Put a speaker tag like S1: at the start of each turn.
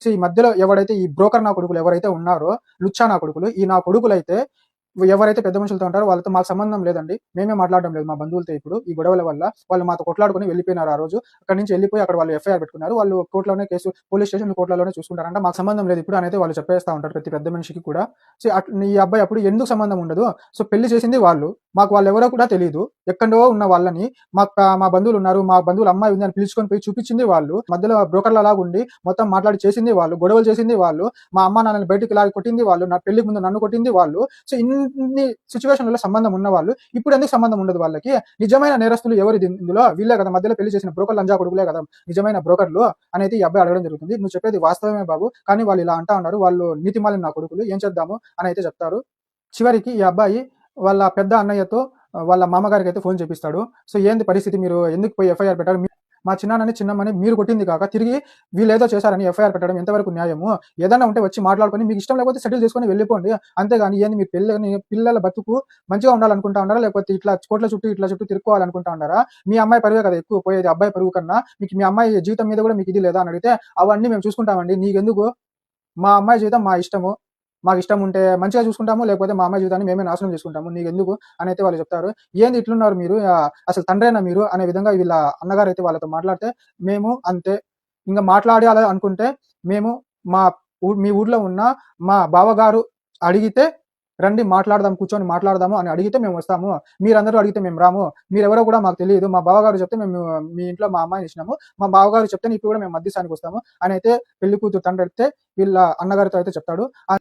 S1: So ఈ మధ్యలో ఎవరైతే ఈ బ్రోకర్ నా కొడుకులు ఎవరైతే ఉన్నారో, లుచ్చా నా కొడుకులు, ఈ నా కొడుకులైతే ఎవరైతే పెద్ద మనుషులతో ఉంటారో వాళ్ళతో మాకు సంబంధం లేదండి. మేమే మాట్లాడడం లేదు మా బంధువులతో ఇప్పుడు. ఈ గొడవల వల్ల వాళ్ళు మాతో కొట్లాడుకొని వెళ్ళిపోయినారు ఆ రోజు. అక్కడి నుంచి వెళ్ళిపోయి అక్కడ వాళ్ళు ఎఫ్ఐఆర్ పెట్టుకున్నారు. వాళ్ళు కోర్టులోనే కేసు పోలీస్ స్టేషన్ కోర్టులలోనే చూసుకుంటారంట. మాకు సంబంధం లేదు ఇప్పుడు అనేది వాళ్ళు చెప్పేస్తా ఉంటారు ప్రతి పెద్ద మనిషికి కూడా. సో ఈ అబ్బాయి అప్పుడు ఎందుకు సంబంధం ఉండదు? సో పెళ్లి చేసింది వాళ్ళు. మాకు వాళ్ళెవరో కూడా తెలీదు. ఎక్కడో ఉన్న వాళ్ళని మా బంధువులు ఉన్నారు, మా బంధువుల అమ్మాయి ఉంది అని పిలుచుకొని పోయి చూపించింది వాళ్ళు. మధ్యలో బ్రోకర్ల లాగా ఉండి మొత్తం మాట్లాడి చేసింది వాళ్ళు. గొడవలు చేసింది వాళ్ళు. మా అమ్మ నాన్నని బయటికి లాగి కొట్టింది వాళ్ళు. నా పెళ్లికి ముందు నన్ను కొట్టింది వాళ్ళు. సో ఇన్ని సిచ్యువేషన్లలో సంబంధం ఉన్న వాళ్ళు ఇప్పుడు ఎందుకు సంబంధం ఉండదు వాళ్ళకి? నిజమైన నేరస్తులు ఎవరు ఇందులో? వీళ్ళే కదా, మధ్యలో పెళ్లి చేసిన బ్రోకర్లు లంజా కొడుకులే కదా నిజమైన బ్రోకర్లు అనేది ఈ అబ్బాయి అడగడం జరుగుతుంది. నువ్వు చెప్పేది వాస్తవమే బాబు, కానీ వాళ్ళు ఇలా అంటా ఉన్నారు, వాళ్ళు నీతిమాలిన నా కొడుకులు, ఏం చేద్దాము అని అయితే చెప్తారు. చివరికి ఈ అబ్బాయి వాళ్ళ పెద్ద అన్నయ్యతో వాళ్ళ మామగారికి అయితే ఫోన్ చేపిస్తాడు. సో ఏంది పరిస్థితి, మీరు ఎందుకు పోయి ఎఫ్ఐఆర్ పెట్టారు? మా చిన్నాన్నని చిన్నమ్మని మీరు కొట్టింది కాక తిరిగి వీళ్ళేదో చేశారని ఎఫ్ఐఆర్ పెట్టడం ఎంతవరకు న్యాయము? ఏదైనా ఉంటే వచ్చి మాట్లాడుకొని మీకు ఇష్టం లేకపోతే సెటిల్ చేసుకొని వెళ్ళిపోండి. అంతేగాని ఏంది మీ పిల్లల బతుకు మంచిగా ఉండాలనుకుంటా ఉన్నారా, లేకపోతే ఇట్లా కోట్ల చుట్టూ తిరుక్కోవాలనుకుంటా ఉన్నారా? మీ అమ్మాయి పరువే కదా ఎక్కువ పోయేది, అబ్బాయి పరువు కన్నా. మీకు మీ అమ్మాయి జీవితం మీద కూడా మీకు ఇది లేదా అని అడిగితే అవన్నీ మేము చూసుకుంటామండి, నీకెందుకు? మా అమ్మాయి జీవితం మా ఇష్టము, మాకు ఇష్టం ఉంటే మంచిగా చూసుకుంటాము, లేకపోతే మా అమ్మాయి జీవితాన్ని మేమే నాశనం చేసుకుంటాము, నీకెందుకు అని అయితే వాళ్ళు చెప్తారు. ఏంది ఇట్లున్నారు మీరు, అసలు తండ్రేనా మీరు అనే విధంగా వీళ్ళ అన్నగారు అయితే వాళ్ళతో మాట్లాడితే, మేము అంతే ఇంకా మాట్లాడి అలా అనుకుంటే మేము మీ ఊర్లో ఉన్న మా బావగారు అడిగితే రండి మాట్లాడదాం, కూర్చొని మాట్లాడదాము అని అడిగితే మేము వస్తాము, మీరందరూ అడిగితే మేము రాము, మీరెవరో కూడా మాకు తెలియదు, మా బావగారు చెప్తే మేము మీ ఇంట్లో మా అమ్మాయిని ఇచ్చినాము, మా బావగారు చెప్తే ఇప్పుడు కూడా మేము మధ్యస్థానికి వస్తాము అని అయితే పెళ్లి కూతురు తండ్రి అయితే వీళ్ళ అన్నగారితో అయితే చెప్తాడు.